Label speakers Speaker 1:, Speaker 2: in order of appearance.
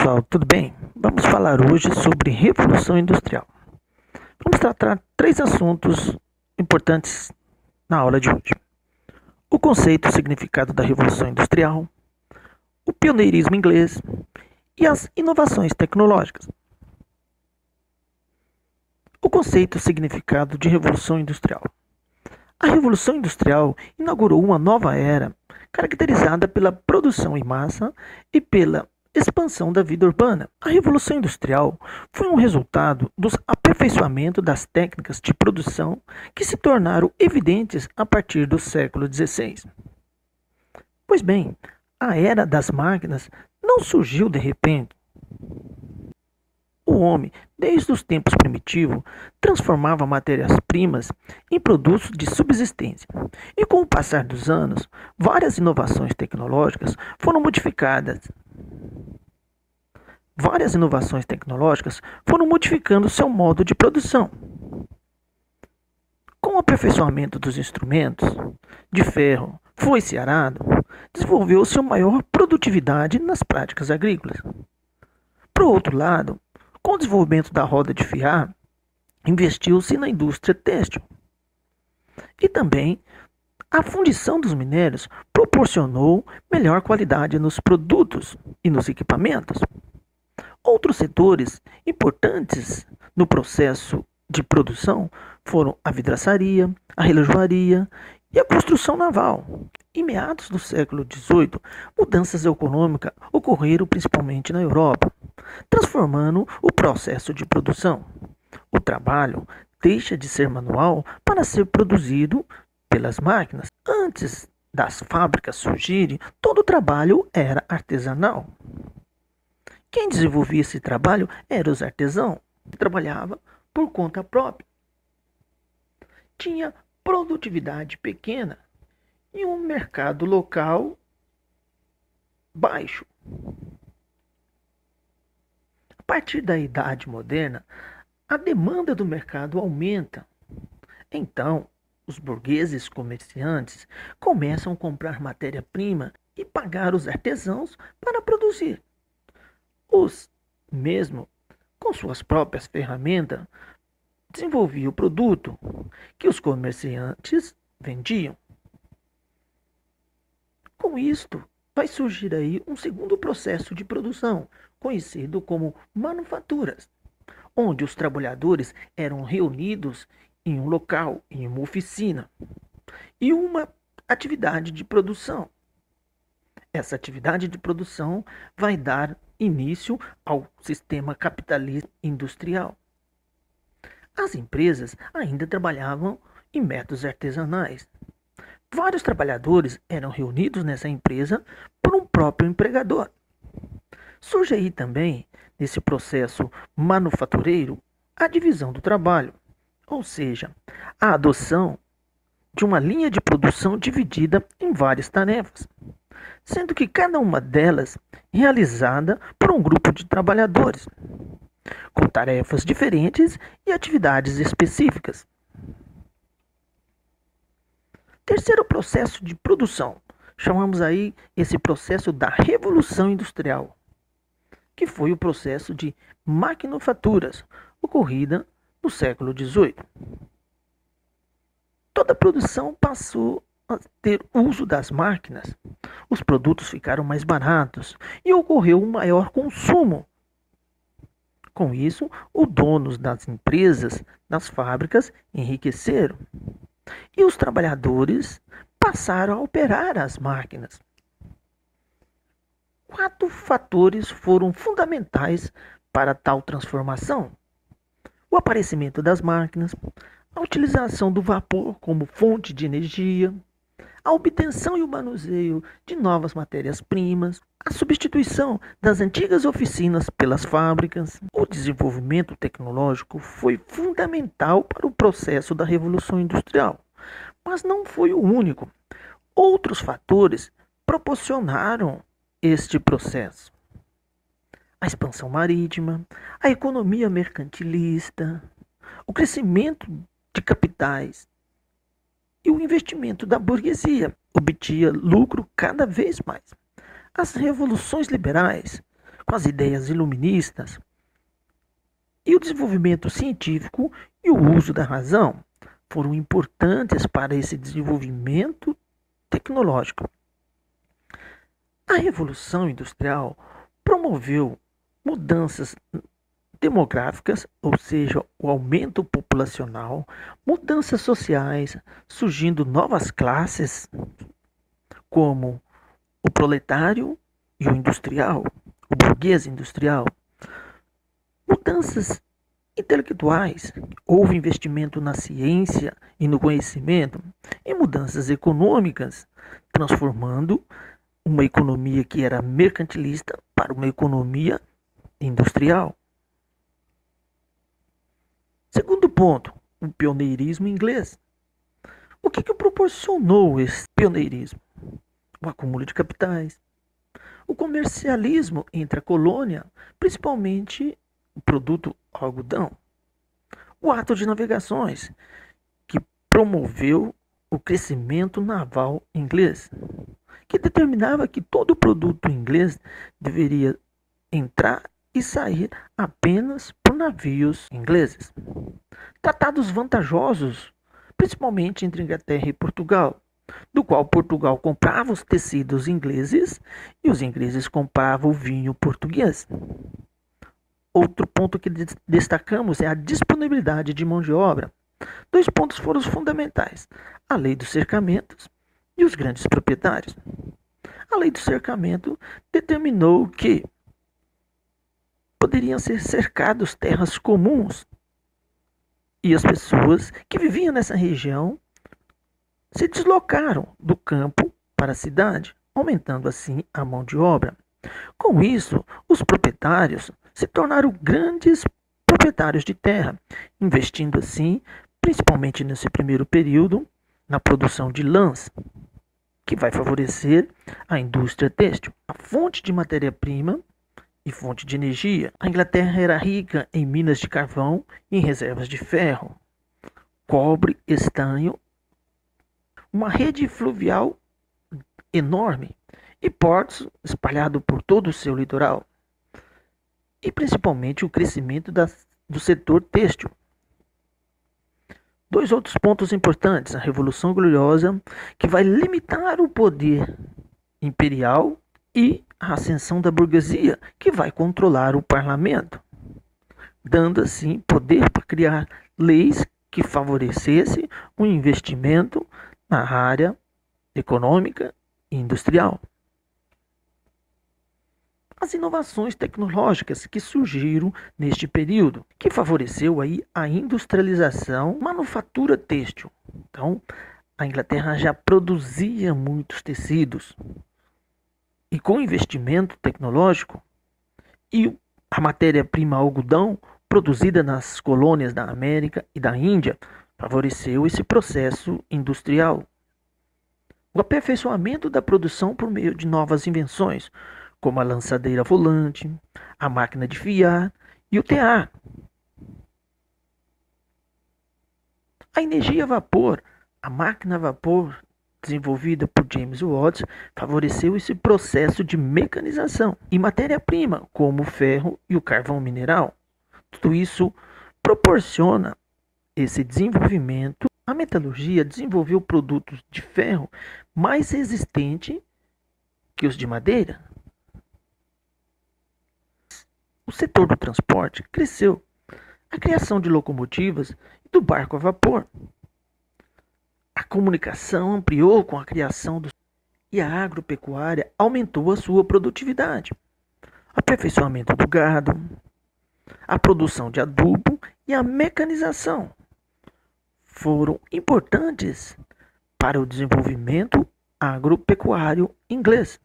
Speaker 1: pessoal, tudo bem? Vamos falar hoje sobre Revolução Industrial. Vamos tratar três assuntos importantes na aula de hoje: o conceito e significado da Revolução Industrial, o pioneirismo inglês e as inovações tecnológicas. O conceito e significado de Revolução Industrial. A Revolução Industrial inaugurou uma nova era caracterizada pela produção em massa e pela expansão da vida urbana. A Revolução Industrial foi um resultado do aperfeiçoamento das técnicas de produção que se tornaram evidentes a partir do século XVI. Pois bem, a era das máquinas não surgiu de repente. O homem, desde os tempos primitivos, transformava matérias-primas em produtos de subsistência. E com o passar dos anos, várias inovações tecnológicas foram modificando seu modo de produção. Com o aperfeiçoamento dos instrumentos de ferro, foice e arado, desenvolveu-se uma maior produtividade nas práticas agrícolas. Por outro lado, com o desenvolvimento da roda de fiar, investiu-se na indústria têxtil. E também a fundição dos minérios proporcionou melhor qualidade nos produtos e nos equipamentos. Outros setores importantes no processo de produção foram a vidraçaria, a relojoaria e a construção naval. Em meados do século XVIII, mudanças econômicas ocorreram principalmente na Europa, transformando o processo de produção. O trabalho deixa de ser manual para ser produzido pelas máquinas. Antes das fábricas surgirem, todo o trabalho era artesanal. Quem desenvolvia esse trabalho eram os artesãos, que trabalhavam por conta própria. Tinha produtividade pequena e um mercado local baixo. A partir da Idade Moderna, a demanda do mercado aumenta. Então, os burgueses comerciantes começam a comprar matéria-prima e pagar os artesãos para produzir. Os mesmos, com suas próprias ferramentas, desenvolviam o produto que os comerciantes vendiam. Com isto, vai surgir aí um segundo processo de produção, conhecido como manufaturas, onde os trabalhadores eram reunidos em um local, em uma oficina, e uma atividade de produção. Essa atividade de produção vai dar início ao sistema capitalista industrial. As empresas ainda trabalhavam em métodos artesanais. Vários trabalhadores eram reunidos nessa empresa por um próprio empregador. Surge aí também, nesse processo manufatureiro, a divisão do trabalho, ou seja, a adoção de uma linha de produção dividida em várias tarefas, sendo que cada uma delas realizada por um grupo de trabalhadores, com tarefas diferentes e atividades específicas. Terceiro processo de produção, chamamos aí esse processo da Revolução Industrial, que foi o processo de maquinofaturas, ocorrida no século XVIII. Toda a produção passou a ter uso das máquinas, os produtos ficaram mais baratos e ocorreu um maior consumo. Com isso, os donos das empresas, das fábricas, enriqueceram e os trabalhadores passaram a operar as máquinas. 4 fatores foram fundamentais para tal transformação: o aparecimento das máquinas, a utilização do vapor como fonte de energia, a obtenção e o manuseio de novas matérias-primas, a substituição das antigas oficinas pelas fábricas. O desenvolvimento tecnológico foi fundamental para o processo da Revolução Industrial, mas não foi o único. Outros fatores proporcionaram este processo: a expansão marítima, a economia mercantilista, o crescimento de capitais e o investimento da burguesia obtinha lucro cada vez mais. As revoluções liberais, com as ideias iluministas, e o desenvolvimento científico e o uso da razão foram importantes para esse desenvolvimento tecnológico. A Revolução Industrial promoveu mudanças demográficas, ou seja, o aumento populacional, mudanças sociais, surgindo novas classes, como o proletário e o industrial, o burguês industrial. Mudanças intelectuais, houve investimento na ciência e no conhecimento, e mudanças econômicas, transformando uma economia que era mercantilista para uma economia industrial. Segundo ponto, o pioneirismo inglês. O que proporcionou esse pioneirismo? O acúmulo de capitais, o comercialismo entre a colônia, principalmente o produto algodão, o ato de navegações, que promoveu o crescimento naval inglês, que determinava que todo produto inglês deveria entrar e sair apenas por navios ingleses. Tratados vantajosos, principalmente entre Inglaterra e Portugal, do qual Portugal comprava os tecidos ingleses e os ingleses compravam o vinho português. Outro ponto que destacamos é a disponibilidade de mão de obra. Dois pontos foram os fundamentais: a lei dos cercamentos e os grandes proprietários. A lei do cercamento determinou que poderiam ser cercados terras comuns e as pessoas que viviam nessa região se deslocaram do campo para a cidade, aumentando assim a mão de obra. Com isso, os proprietários se tornaram grandes proprietários de terra, investindo assim, principalmente nesse primeiro período, na produção de lãs, que vai favorecer a indústria têxtil, a fonte de matéria-prima e fonte de energia. A Inglaterra era rica em minas de carvão e em reservas de ferro, cobre, estanho, uma rede fluvial enorme e portos espalhados por todo o seu litoral. E principalmente o crescimento do setor têxtil. Dois outros pontos importantes: a Revolução Gloriosa, que vai limitar o poder imperial, e a ascensão da burguesia, que vai controlar o parlamento, dando assim poder para criar leis que favorecesse o investimento na área econômica e industrial. As inovações tecnológicas que surgiram neste período, que favoreceu aí a industrialização, manufatura têxtil. Então, a Inglaterra já produzia muitos tecidos. E com investimento tecnológico e a matéria-prima algodão produzida nas colônias da América e da Índia, favoreceu esse processo industrial. O aperfeiçoamento da produção por meio de novas invenções, como a lançadeira volante, a máquina de fiar e o tear. A energia a vapor, a máquina a vapor desenvolvida por James Watt, favoreceu esse processo de mecanização. E matéria-prima, como o ferro e o carvão mineral. Tudo isso proporciona esse desenvolvimento. A metalurgia desenvolveu produtos de ferro mais resistentes que os de madeira. O setor do transporte cresceu. A criação de locomotivas e do barco a vapor. A comunicação ampliou com a criação e a agropecuária aumentou a sua produtividade. Aperfeiçoamento do gado, a produção de adubo e a mecanização foram importantes para o desenvolvimento agropecuário inglês.